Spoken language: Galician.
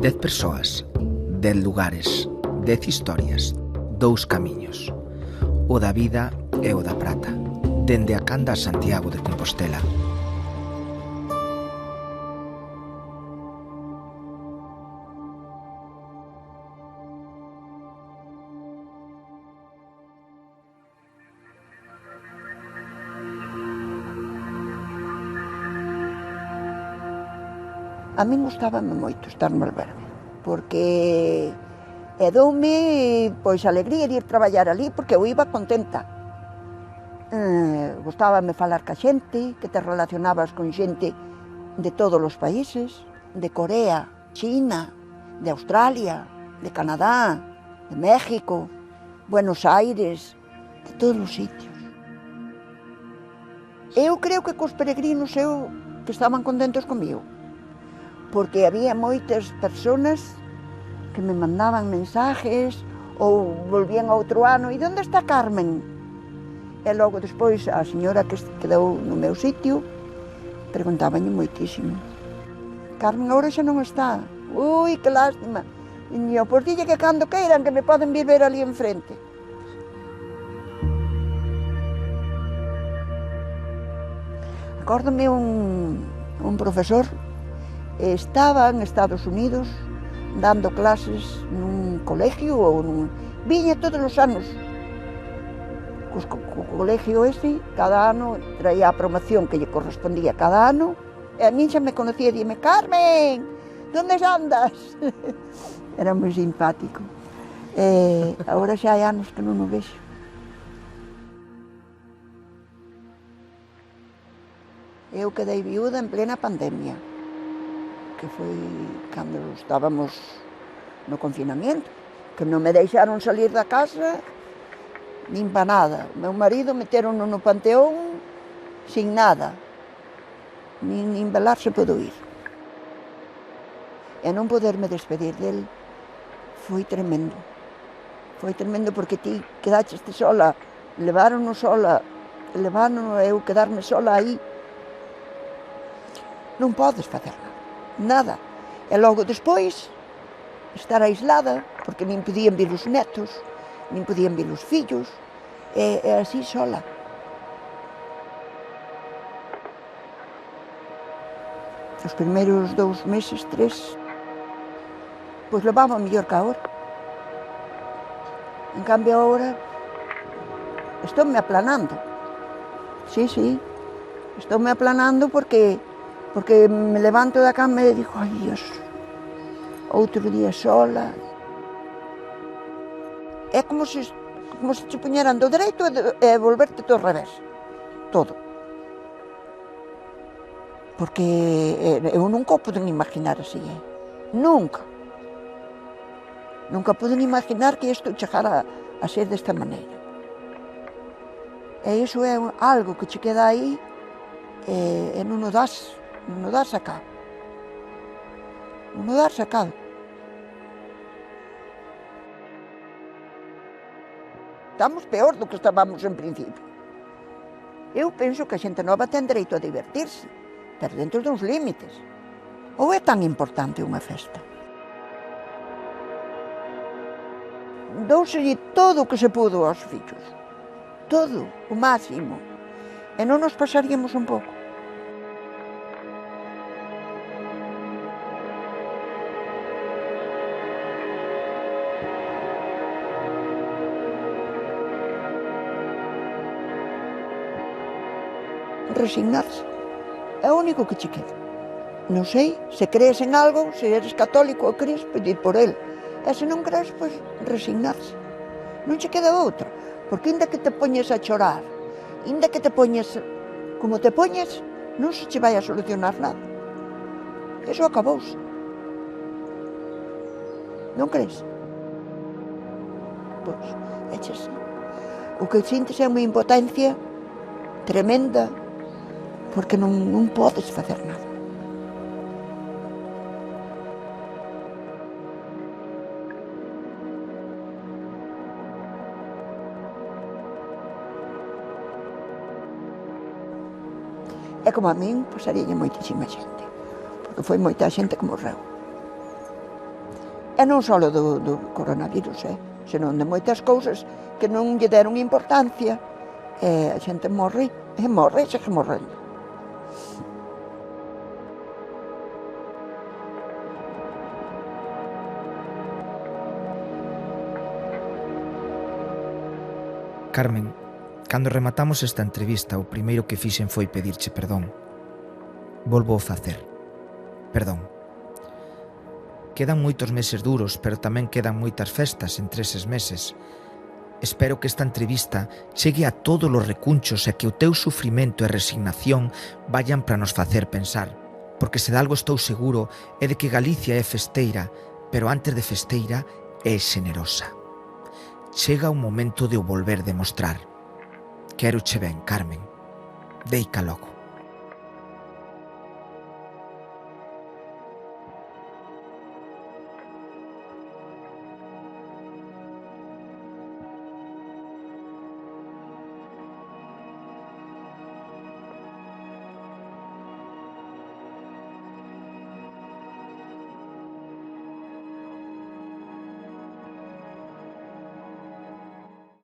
10 persoas, 10 lugares, 10 historias, 2 camiños. O da vida e o da prata, dende a canda a Santiago de Compostela. A min gustábame moito estar no albergue, porque doume pois alegría de ir traballar ali, porque eu iba contenta. Gustábame falar ca xente, que te relacionabas con xente de todos os países, de Corea, China, de Australia, de Canadá, de México, Buenos Aires, de todos os sitios. Eu creo que cos peregrinos que estaban contentos comigo, porque había moitas personas que me mandaban mensajes ou volvían outro ano, e onde está Carmen? E logo despois a señora que quedou no meu sitio preguntábanlle moitísimo: Carmen agora xa non está, ui, que lástima. E eu, pois dille que cando queiran que me poden vir ver ali enfrente. Acórdome un profesor estaba en Estados Unidos dando clases nun colegio viña todos os anos. Co colegio ese, cada ano traía a promoción que lle correspondía cada ano, e a min xa me conocía e dime: Carmen, donde andas? Era moi simpático. Agora xa hai anos que non o vexo. Eu quedei viúda en plena pandemia, que foi cando estábamos no confinamento, que non me deixaron salir da casa nin pa nada. Meu marido meteron-no no panteón sin nada, nin velar se pudo ir. E non poderme despedir del foi tremendo. Foi tremendo porque ti quedaste sola, levárono sola, levárono eu quedarme sola aí. Non podes facer nada. E logo despois, estar aislada, porque nin podían vir os netos, nin podían vir os fillos, e así sola. Os primeiros 2 meses, 3, pois levaba mellor que agora. En cambio agora, estou-me aplanando. Sí, estou-me aplanando porque me levanto da cama e digo: ai, Dios, outro día sola. É como se te puñeran do dereito e volverte do revés, todo. Porque eu nunca o poden imaginar así, nunca. Nunca poden imaginar que isto chegara a ser desta maneira. E iso é algo que che queda aí e non o das sacado. Non o das sacado. Estamos peor do que estábamos en principio. Eu penso que a xente nova ten dereito a divertirse, pero dentro duns límites. Ou é tan importante unha festa? Douselle todo o que se pudo aos fillos. Todo, o máximo. E non nos pasaríamos un pouco. Resignarse. É o único que che queda. Non sei, se crees en algo, se eres católico ou crees, pedir por el. E se non crees, pois resignarse. Non che queda outra. Porque inda que te poñes a chorar, inda que te poñes como te poñes, non se che vai a solucionar nada. Eso acabouse. Non crees? Pois, éche así. O que sintes é unha impotencia tremenda, porque non podes facer nada. É como a min, pasaríalle moitísima xente, porque foi moita xente que morreu. E non só do coronavirus, senón de moitas cousas que non lle deron importancia, e a xente morre, e segue morrendo. Carmen, cando rematamos esta entrevista, o primeiro que fixen foi pedirche perdón. Volvo a facer. Perdón. Quedan moitos meses duros, pero tamén quedan moitas festas entre eses meses. Espero que esta entrevista chegue a todos os recunchos e que o teu sufrimento e resignación vayan para nos facer pensar, porque se de algo estou seguro é de que Galicia é festeira, pero antes de festeira é xenerosa. Chega o momento de o volver demostrar. Quéroche ben, Carmen. Deica logo.